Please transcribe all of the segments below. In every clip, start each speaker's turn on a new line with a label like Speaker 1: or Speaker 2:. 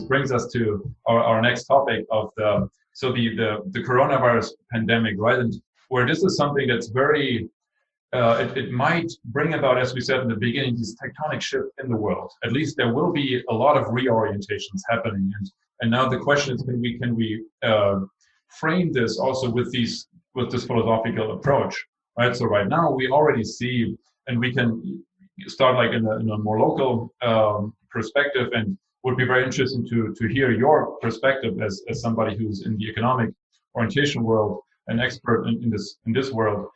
Speaker 1: brings us to our next topic of the coronavirus pandemic, right? And where this is something that's very it might bring about, as we said in the beginning, this tectonic shift in the world. At least there will be a lot of reorientations happening, and now the question is, can we frame this also with this philosophical approach, right? So right now we already see, and we can start like in a more local perspective, and would be very interesting to hear your perspective as somebody who's in the economic orientation world, an expert in this world.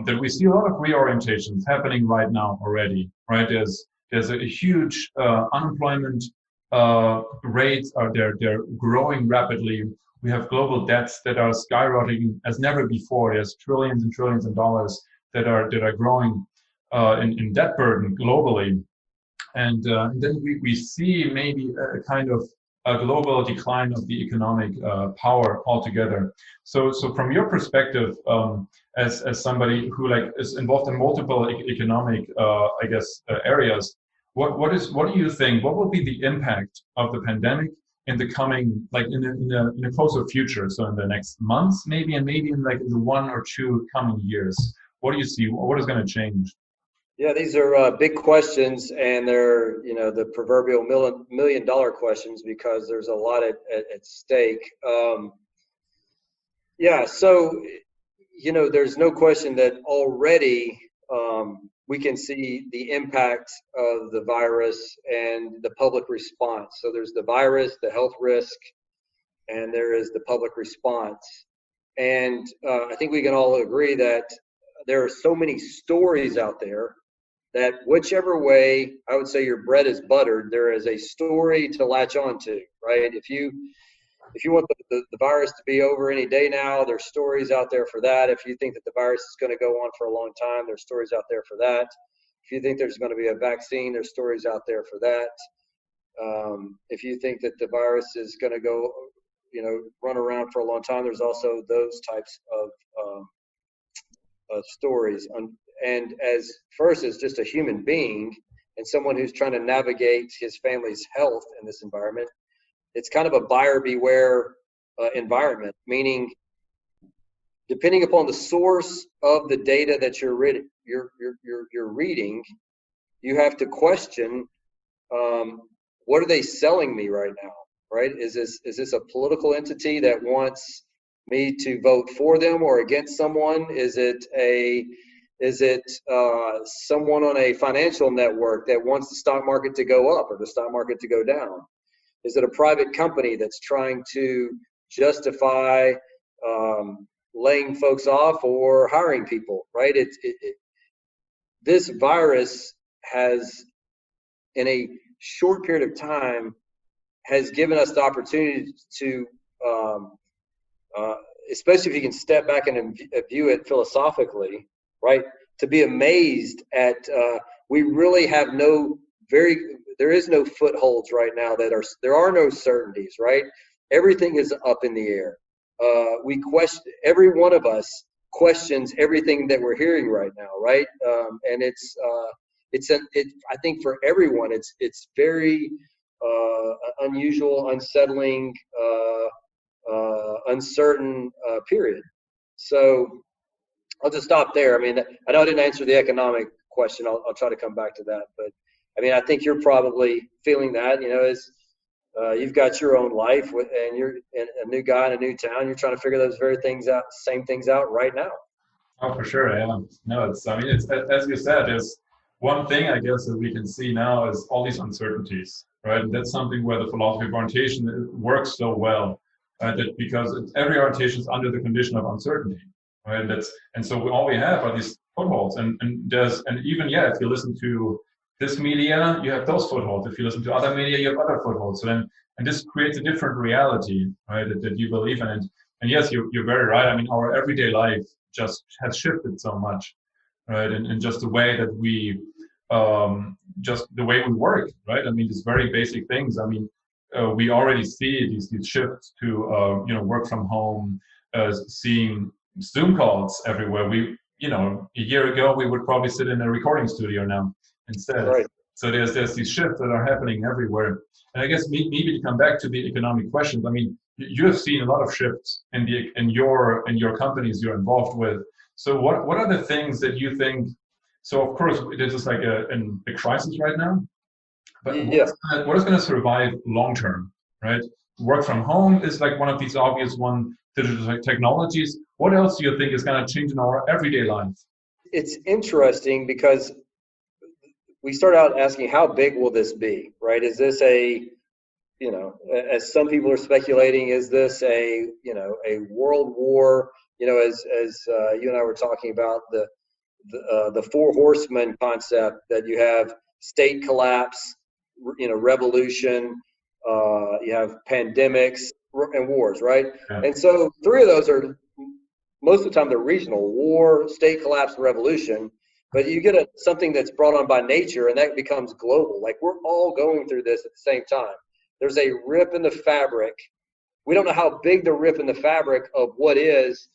Speaker 1: That we see a lot of reorientations happening right now already, right? There's a huge unemployment rates they're growing rapidly. We have global debts that are skyrocketing as never before. There's trillions and trillions of dollars that are growing in debt burden globally, and then we see maybe a kind of a global decline of the economic power altogether. So from your perspective, as somebody who is involved in multiple economic areas, what do you think? What will be the impact of the pandemic in the coming, in the closer future? So in the next months, maybe, and maybe in the 1 or 2 coming years. What do you see? What is going to change?
Speaker 2: Yeah, these are big questions, and they're the proverbial $1,000,000 questions, because there's a lot at stake. So there's no question that already we can see the impact of the virus and the public response. So there's the virus, the health risk, and there is the public response. And I think we can all agree that there are so many stories out there that whichever way, I would say, your bread is buttered, there is a story to latch on to, right? If you want the virus to be over any day now, there's stories out there for that. If you think that the virus is going to go on for a long time, there's stories out there for that. If you think there's going to be a vaccine, there's stories out there for that. If you think that the virus is going to go, run around for a long time, there's also those types of stories. And as just a human being and someone who's trying to navigate his family's health in this environment, it's kind of a buyer beware environment, meaning depending upon the source of the data that you're reading, you have to question, what are they selling me right now, right? Is this a political entity that wants me to vote for them or against someone? Is it someone on a financial network that wants the stock market to go up or the stock market to go down? Is it a private company that's trying to justify laying folks off or hiring people, right? This virus has, in a short period of time, has given us the opportunity to, especially if you can step back and view it philosophically, right? To be amazed at, we really have there is no footholds right now there are no certainties, right? Everything is up in the air. Every one of us questions everything that we're hearing right now, right? And I think for everyone, it's very unusual, unsettling, uncertain period. So I'll just stop there. I mean, I know I didn't answer the economic question. I'll try to come back to that. But I mean, I think you're probably feeling that, as you've got your own life and you're a new guy in a new town. You're trying to figure those same things out right now.
Speaker 1: Oh, for sure. Yeah. No, it's as you said, there's one thing, I guess, that we can see now is all these uncertainties, right? And that's something where the philosophy of orientation works so well, that because every orientation is under the condition of uncertainty. Right, and so all we have are these footholds, and even if you listen to this media, you have those footholds. If you listen to other media, you have other footholds. So and this creates a different reality, right? That you believe in, and yes, you're very right. I mean, our everyday life just has shifted so much, right? And just the way that we, just the way we work, right? I mean, these very basic things. I mean, we already see these shifts to work from home, seeing Zoom calls everywhere. A year ago, we would probably sit in a recording studio now instead.
Speaker 2: Right.
Speaker 1: So there's these shifts that are happening everywhere. And I guess maybe to come back to the economic questions, I mean, you have seen a lot of shifts in your companies you're involved with. So what are the things that you think? So of course, this is like a crisis right now, but
Speaker 2: Yeah.
Speaker 1: what is going to survive long term, right? Work from home is like one of these obvious one. Digital technologies. What else do you think is going to change in our everyday life?
Speaker 2: It's interesting because we start out asking, how big will this be, right? Is this as some people are speculating, is this a world war? As you and I were talking about the four horsemen concept, that you have state collapse, revolution, you have pandemics and wars, right?
Speaker 1: Yeah.
Speaker 2: And so three of those are, most of the time, they're regional: war, state collapse, revolution. But you get something that's brought on by nature, and that becomes global. Like, we're all going through this at the same time. There's a rip in the fabric. We don't know how big the rip in the fabric of what is,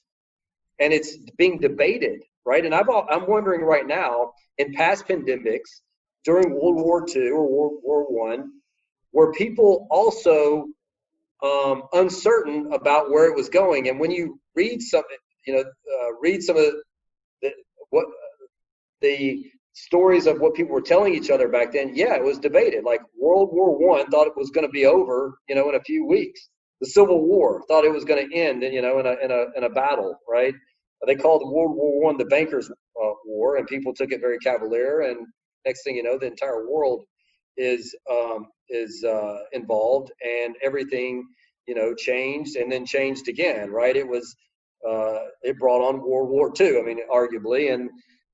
Speaker 2: and it's being debated, right? And I'm wondering right now, in past pandemics, during World War II or World War I, were people also uncertain about where it was going? And when you read some of what the stories of what people were telling each other back then, yeah, it was debated. Like, World War I thought it was going to be over, in a few weeks. The Civil War thought it was going to end, in a battle, right? They called World War I the Bankers' War, and people took it very cavalier. And next thing you know, the entire world is involved, and everything changed and then changed again, right? It was it brought on World War II, I mean, arguably. And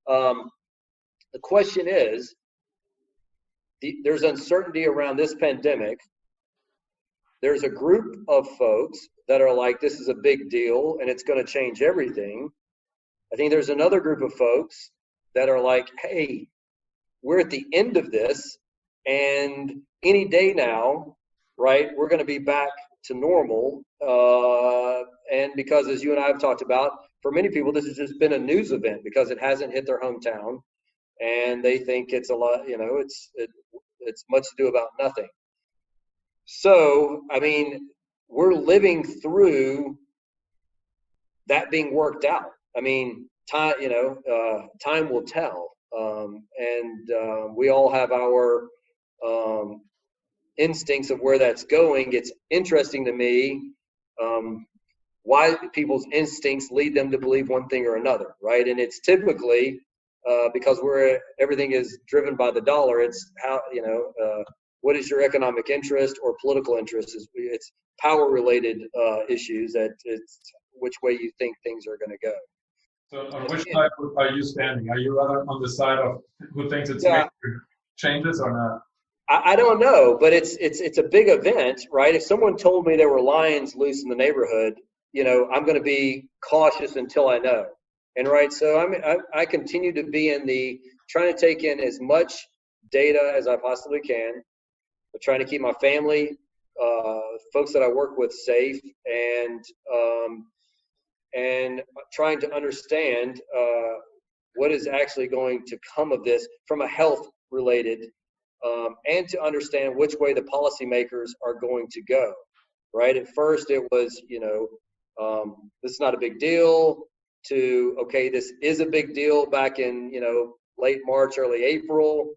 Speaker 2: the question is, there's uncertainty around this pandemic. There's a group of folks that are like, this is a big deal and it's going to change everything. I think there's another group of folks that are like, hey, we're at the end of this, and any day now, right, we're going to be back to normal. And because, as you and I have talked about, for many people, this has just been a news event because it hasn't hit their hometown, and they think it's a lot, it's much ado about nothing. So, I mean, we're living through that being worked out. I mean, time will tell. And we all have our instincts of where that's going. It's interesting to me why people's instincts lead them to believe one thing or another, right? And it's typically because everything is driven by the dollar. It's how, what is your economic interest or political interest? It's power related issues, that it's which way you think things are going to go.
Speaker 1: So on which side are you standing? Are you rather on the side of who thinks it's major changes or not?
Speaker 2: I don't know, but it's a big event, right? If someone told me there were lions loose in the neighborhood, I'm going to be cautious until I know. And right, so I continue to be trying to take in as much data as I possibly can. I'm trying to keep my family, folks that I work with, safe, and trying to understand what is actually going to come of this from a health related, and to understand which way the policymakers are going to go. Right? At first, it was, this is not a big deal, to, okay, this is a big deal back in, late March, early April.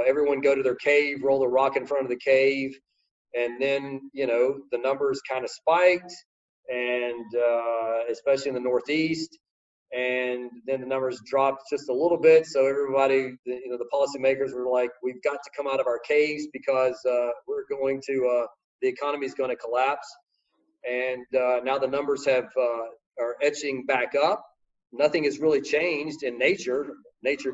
Speaker 2: Everyone go to their cave, roll a rock in front of the cave. And then, the numbers kind of spiked, and especially in the Northeast. And then the numbers dropped just a little bit. So everybody, the policymakers were like, we've got to come out of our caves because the economy is going to collapse. And now the numbers are etching back up. Nothing has really changed in nature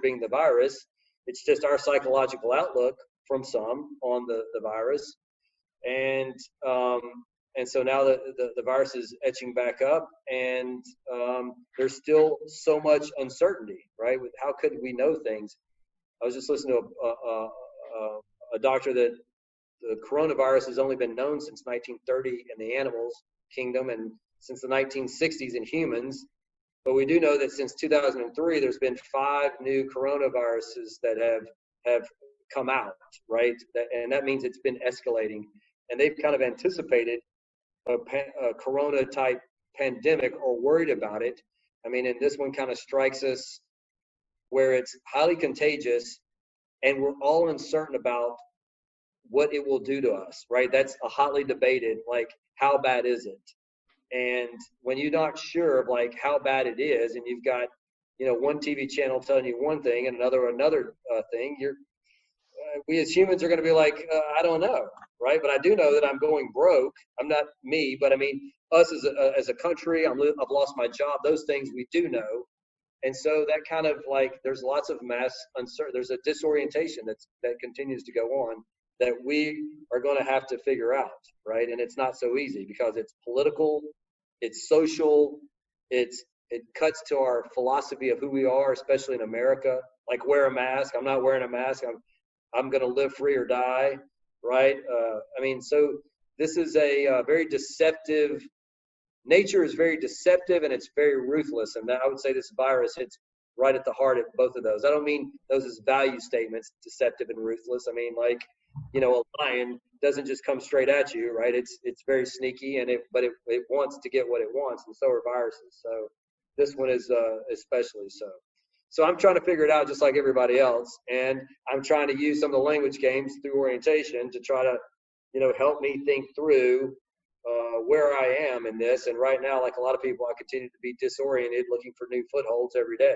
Speaker 2: being the virus. It's just our psychological outlook from some on the virus. And so now the virus is etching back up, and there's still so much uncertainty, right? With how could we know things? I was just listening to a doctor that the coronavirus has only been known since 1930 in the animals kingdom, and since the 1960s in humans. But we do know that since 2003, there's been 5 new coronaviruses that have come out, right? And that means it's been escalating, and they've kind of anticipated a corona type pandemic or worried about it. I mean, and this one kind of strikes us where it's highly contagious and we're all uncertain about what it will do to us, right? That's a hotly debated, like, how bad is it? And when you're not sure of like how bad it is, and you've got, one TV channel telling you one thing and another thing, we as humans are going to be like, I don't know, right? But I do know that I'm going broke. I'm not me, but I mean us as a country. I've lost my job. Those things we do know, and so that kind of like there's lots of mass uncertainty. There's a disorientation that continues to go on that we are going to have to figure out, right? And it's not so easy because it's political, it's social, it cuts to our philosophy of who we are, especially in America. Like, wear a mask. I'm not wearing a mask. I'm going to live free or die, right? I mean, so this is a very deceptive. Nature is very deceptive and it's very ruthless, and I would say this virus hits right at the heart of both of those. I don't mean those as value statements, deceptive and ruthless. I mean, like, a lion doesn't just come straight at you, right? It's very sneaky, but it wants to get what it wants, and so are viruses. So this one is especially so. So I'm trying to figure it out just like everybody else, and I'm trying to use some of the language games through orientation to try to, help me think through where I am in this. And right now, like a lot of people, I continue to be disoriented, looking for new footholds every day.